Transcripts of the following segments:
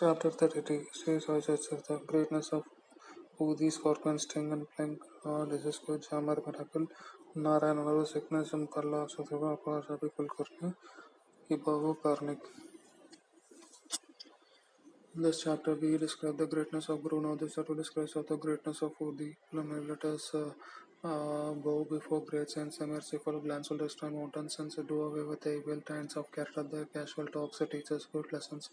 Chapter 33 Sri Sajat the greatness of Udi, Scorpion, Sting, and Plank, Disco, Jammer, Miracle, Narayana, Sickness, and Parla, Sathava, Pasabi, Kulkarni, Ibago, Karnik. In this chapter, we describe the greatness of Guru. Now, this chapter describes of the greatness of Udi. Let us bow before great saints, a merciful glance will destroy mountains and do away with the evil times of character. The casual talks that teaches good lessons.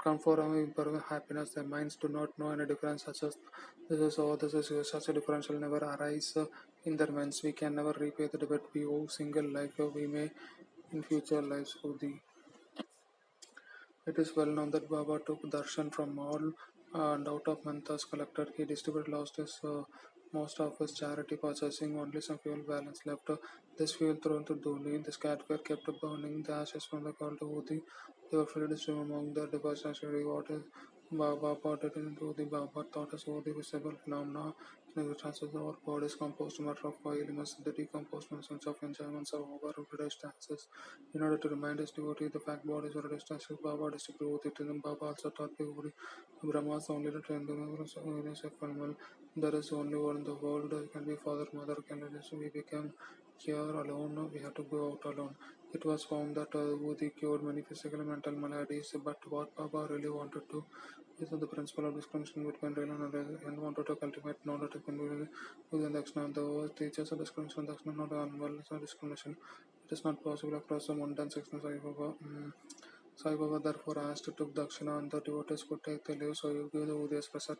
Come for our imperfect happiness. Their minds do not know any difference, such as this is or this is such a difference will never arise in their minds. We can never repay the debt we owe single life we may in future lives. Udi. It is well known that Baba took darshan from all and out of mantas collected. He distributed most of his charity, possessing only some fuel balance left. This fuel thrown to Dhoni. The campfire kept burning. The ashes from the call to Udi. They were filled distributed among the devotees. What is Baba potted into the Baba thought as the visible phenomena in the chances of our bodies composed matter of oil must the decomposed sense of enjoyments of over distances. In order to remind his devotee the fact bodies are distances, Baba distributed it in them. Baba also taught the devotee Brahma's only to train the universe of animal. There is only one in the world. It can be father, mother, can be so we become here alone. We have to go out alone. It was found that Udi cured many physical and mental maladies, but what Baba really wanted to is the principle of discrimination between real and unreal and wanted to cultivate knowledge to convey within the external. The teachers of discrimination, the external, not unwellness or discrimination. It is not possible across the mundane sections of Sai Baba. Sai Baba therefore asked to took Dakshina and the devotees could take the leaves, so you give the Udiyas Prasad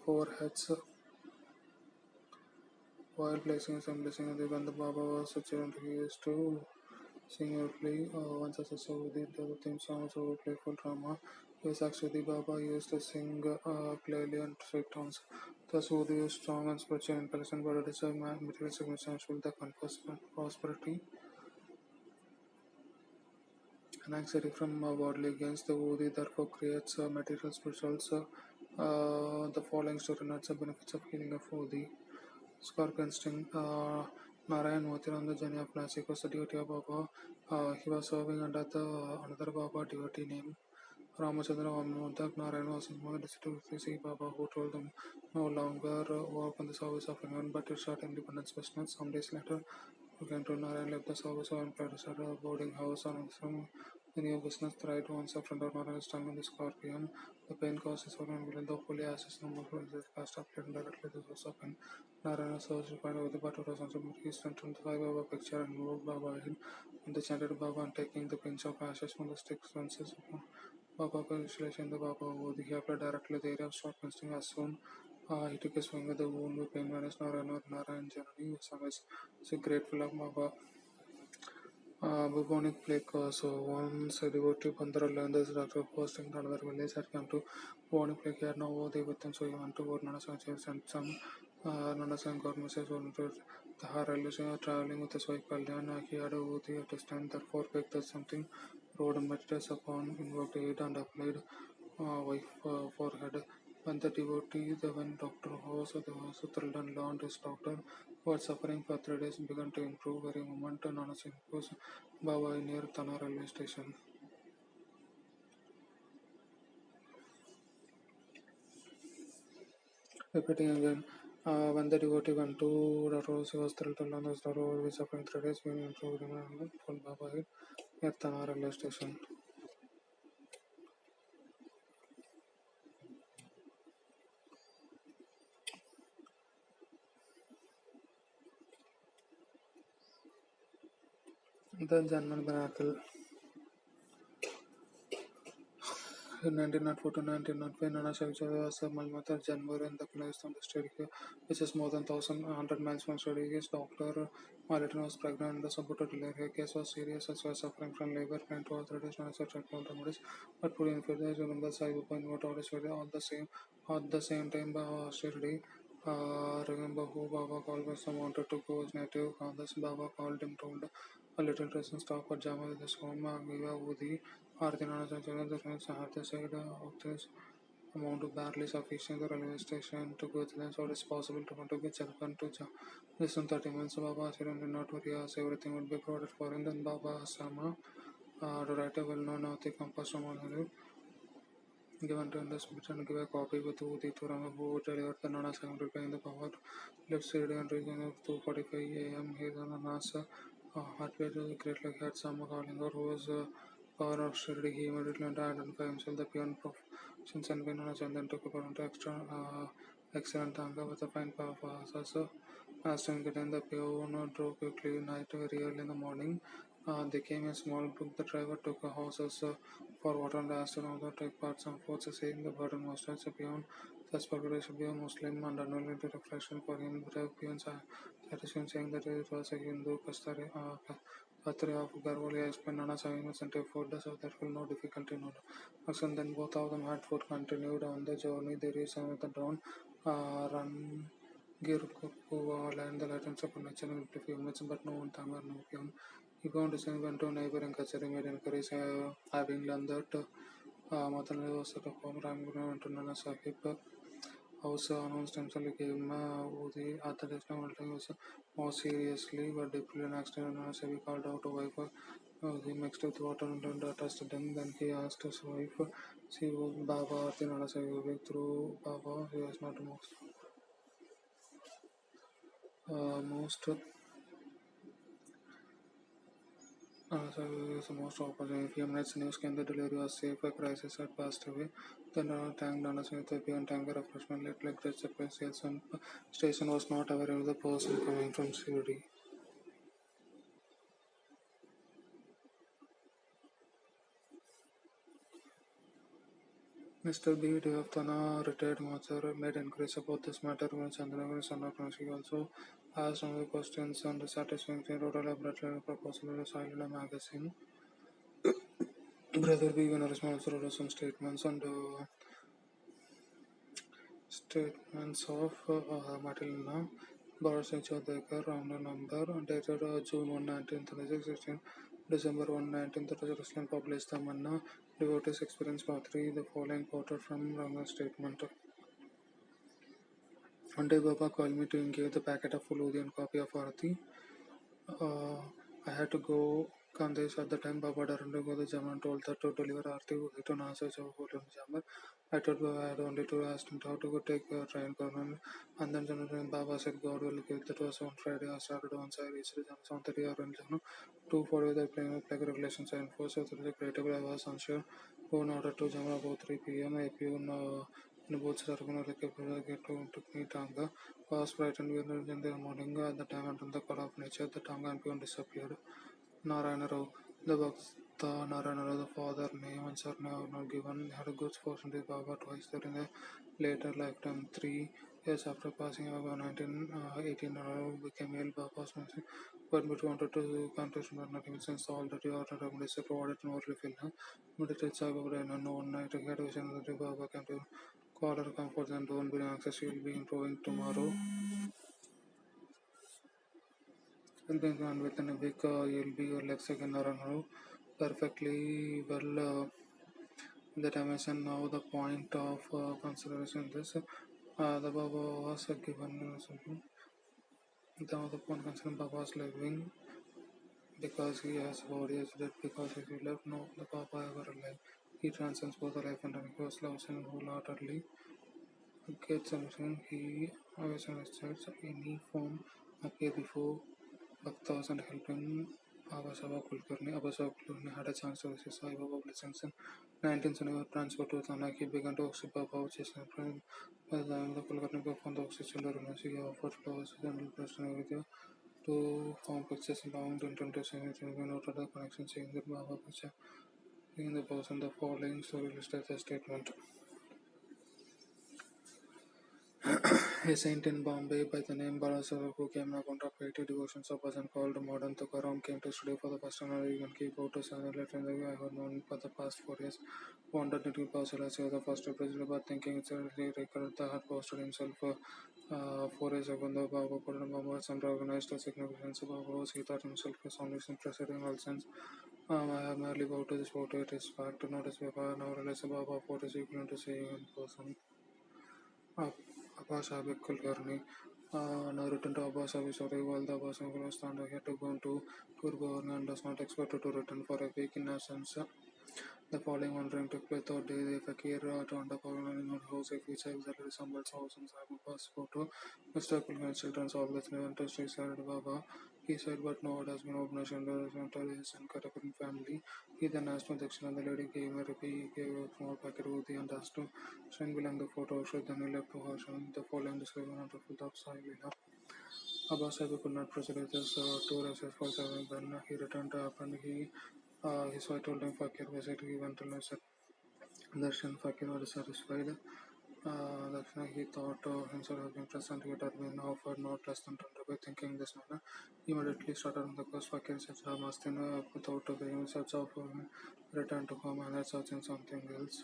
four heads while placing some blessing. When the Baba was a child, he used to sing early, once as a Saudi, the theme song was over playful drama. Yes, actually, Baba used to sing clearly and straight tones. The Saudi is strong and spiritual in person, but it is a material significance with the prosperity and anxiety from worldly gains. The Udi therefore creates material spirituals. The following story notes the benefits of healing of Udi. Scorpion sting. Narayan Motir on the journey of Nasik was the devotee of Baba. He was serving under the another Baba devotee named Ramachandra Modak. Narayan was informed to see Baba, who told them no longer work on the service of anyone but to start independence business. Some days later, again to Narayan left the service of employed to start a boarding house on some the new business thrived once a friend of Narayan stung on the scorpion. The pain causes for an will the holy asses no more the cast up directly the source of pain. Narayana searched to find out the battle was answered, but he sent him the Sai Baba picture and moved Baba in. And they chanted Baba and taking the pinch of ashes from the sticks senses. Baba installation the Baba would he applied directly the area of short consting as soon he took his finger the wound with pain minus Narayan Janani was so grateful of Baba. Bubonic plague. So once a devotee Bandara learned this doctor posting another village had come to bubonic plague here now they with them so he went to go Nanasan and some Nanasan got message on the Harald traveling with his wife Kalyana. He had a Uti at his time therefore picked up something rode and meditated upon invoked aid and applied wife forehead. When the devotee, when Dr. House the hospital and learned his doctor was suffering for 3 days began to improve very moment Nana Singh was Baba near Thana railway station. Repeating again, when the devotee went to Dr. House, he was thrilled to learn his doctor was suffering 3 days being improved full Baba near Thana railway station. The Janman miracle. In 1904 to 1905, Nana Shahjahan was a Malmata Janwar in the place on the state here, which is more than 1,100 miles from study. His doctor Martin was pregnant and the supported delay. Her case was serious as she was suffering from labor pain to authorities and such remedies, but put in further remember Sai Baba and what orders were at the same time Baba Shirdi. Remember who Baba called was wanted to go his native. Thus Baba called him told a little dressing stop at Jama with his home Giva Udi. Artinana Sanchana, the friends have the side of this amount of barely sufficient the railway station to go to them, so it is possible to get Chalpan to listen 30 minutes. Baba said, and not worry, as everything would be provided for him. Then Baba Sama, the writer well known of the compass from given to the Smith and give a copy with the Turanga who delivered the Nana Sam replying the power. Left side and region of 2:45 a.m. He is on the NASA. Hardware the Great Lake had some calling or who was power of steady. He immediately identified himself the peon prof. Since and when and then took about extra excellent tanga with a fine power for us. As time getting the peon drove quickly night very early in the morning. They came a small group. The driver took a horses for water and asked another take part some forces saying the burden was touch a peon. Suspected should be a Muslim and annual into reflection for him. The peons are satisfying saying that it was a Hindu Katre of Garwali explained Nana Saving incentive for the so that will no difficulty no. And then both of them had foot continued on the journey. They reached some of the dawn. Run Girkuwa land the Latins of nature in a few minutes, but no one time or no pion. He found his went to a neighboring Kachari made encourage having learned that Matanali was at a home Ramguna went to Nana Sahib house announced himself became the other testimony was more seriously but deeply an accident Nana Sahib called out a wife he mixed with water and trusted him. Then he asked his wife, she was Baba or the Nana Sahib through Baba, he was not most so the most opposite. A few minutes news came the delivery was safe, a crisis had passed away. The tank Nana Smith and tanker refreshment let like the supply sales and station was not aware of the person coming from Sirdi. Mr. B. Devathana, retired master, made inquiries about this matter when Chandranagar son of Nashi also asked another questions on the satisfactory wrote a laboratory proposal in a silent magazine. Brother B. When responsible wrote some statements and statements of Matilda Bharasha Chodekar round number dated June 1, 1936, December 1, 1936, published the Manna Devotees Experience Part 3, the following quoted from Rama's statement. One day Baba called me to give the packet of Fuludi and copy of Arati. Uh, I had to go Kandesh at the time Baba Dharan to go the Jaman told that to deliver Arti to Nasa Chowput Jamar. I told Baba I had only to ask him how to go take a train government and then General Baba said God will give that was on Friday. I started once I reached the Jaman 30 or in Jano. 2 the playing flag regulations and enforced so the creative I was unsure who in order to Jamar about 3 p.m. If you in both Sarguna get to meet Tanga was frightened when in the morning at the time under the call of nature the Tanga and Pion disappeared. Narayana Rao, the Bhakta Narayana Rao, the father name and surname are not given, had a good fortune with Baba twice there in the later lifetime. 3 years after passing away 1918, Rao became ill Baba's message. But we wanted to contest but nothing since all that you are remedies provided no refill. Meditate Saga and no one night had vision that Baba came to call her comfort and don't be anxious, she will be improving tomorrow. Will be and within a week you'll be your legs again around perfectly well that I mentioned now the point of consideration this the Baba was given something the point concern Baba was living because he has body is dead because if he left no the Baba ever alive he transcends both the life and death he was loves and wholeheartedly gets something he always understands any form appear before Bhaktas and helping Abba Kulkarni had a chance to visit Sai Baba blessings in 1970 transferred to Tanaki began to accept Baba which is friend by the time the Kulkarni performed the oxygen university offered flowers and person with you to form pictures long intent to sing it and noted the connection saying that Baba picture in the person the following story listed as a statement. A saint in Bombay by the name Balasara who came in contact with 80 devotions of person called Modern Tukaram came to study for the first time and even keep photos and later in the I had known for the past 4 years. Wanted to keep Pasal as the first president but thinking it's a record that had posted himself 4 years ago. The Baba Puran Baba and organized a significance of Baba he thought himself was only interested in all sense. I have merely bowed to this photo. It is fact to notice Baba now realize Baba photo is equivalent to seeing in person. Abbas Abid Kulkarni now returned to Abbas Abid Sorry while the Abbas was stand had to go to tour governor and does not expect to return for a week in absence. The following wandering took place third day. The fakir turned up in her house. A feature exactly resembles house in Sai Baba's photo. Mr. Kulhan children always never to stay Sai Baba. He said, but no, it has been opened under his and Katapan family. He then asked for Dakshina. The lady gave a rupee, gave a small packet of the and asked to send Bilang the photo. So then he left to her. The following description of the full of Sai Lila. Abbas Sabi could not proceed with his tour as for 7. When he returned to Apan, his wife told him Fakir basically went to listen. Darshan Fakir was satisfied. Dakshina, he thought himself having present yet had been offered not less than 10 rupees. Thinking this manner, he immediately started on the quest. Fakir said Ramastin without being in search of return to home and searching something else.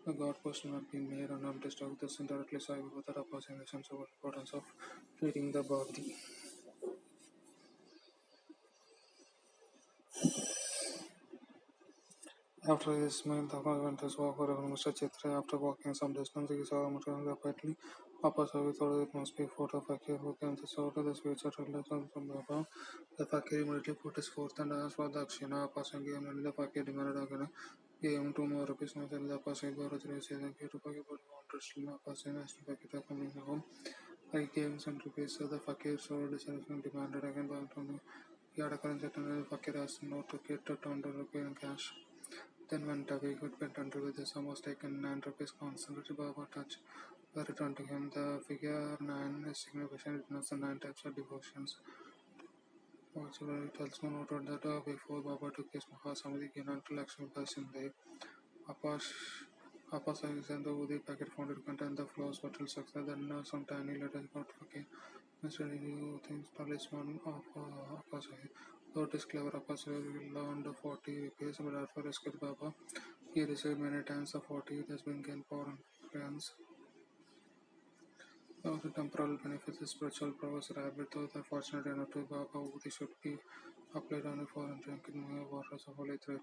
The God question had been made and undisturbed. This indirectly saw with the opposing the sense of importance of feeding the body. After his meal, the went his walk over Mr. Chitra. After walking some distance, he saw Mr. rapidly. Appa thought it must be a photo of Fakir who came to saw to the speech at relation from Baba. The Fakir immediately put his forth and asked for the Akshina. Appa gave him and the Fakir demanded again. Gave him 2 more rupees. Now the Appa borrowed 3 to Fakir, but wanted still Appa asked Fakir coming home. I gave him some rupees. So the Fakir showed dissatisfaction demanded again by Antonio. He had a currency and the Fakir asked not to get a 200 in cash. Then went away. He went under with the sum was taken 9 rupees concentrated Baba touch. Were returned to him. The figure 9 is significant. It knows the 9 types of devotions. Also, it also noted that before Baba took his Mahasamadhi Gyan to Lakshmi Sindhe, Apash Apas and the Udi packet found it contained the flows bottle success. Then some tiny letters got okay. Mr. New things talisman of Apasahi. Though it is clever, Apasahi learned 40 rupees, but after rescued Baba, he received many times the 40. It has been gained power and influence. The temporal benefits of spiritual powers rabbit, though the fortunate enough to Baba Udi should be applied only for drinking waters of holy thread.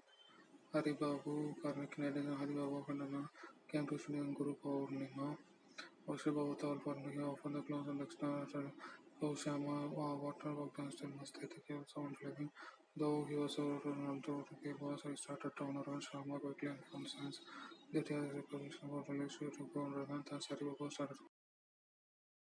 Hari Babu, Karnikinadin, Hari Babu Kandana came to Shri Guru Purnima. Worship of all Purnima, often the close and external. Though Shama, water walked and still must take care of someone living. Though he was so renowned to give was, he started to honor Shama quickly and from science. That he has a recollection about relationship to go on Radhan, Sari Babu started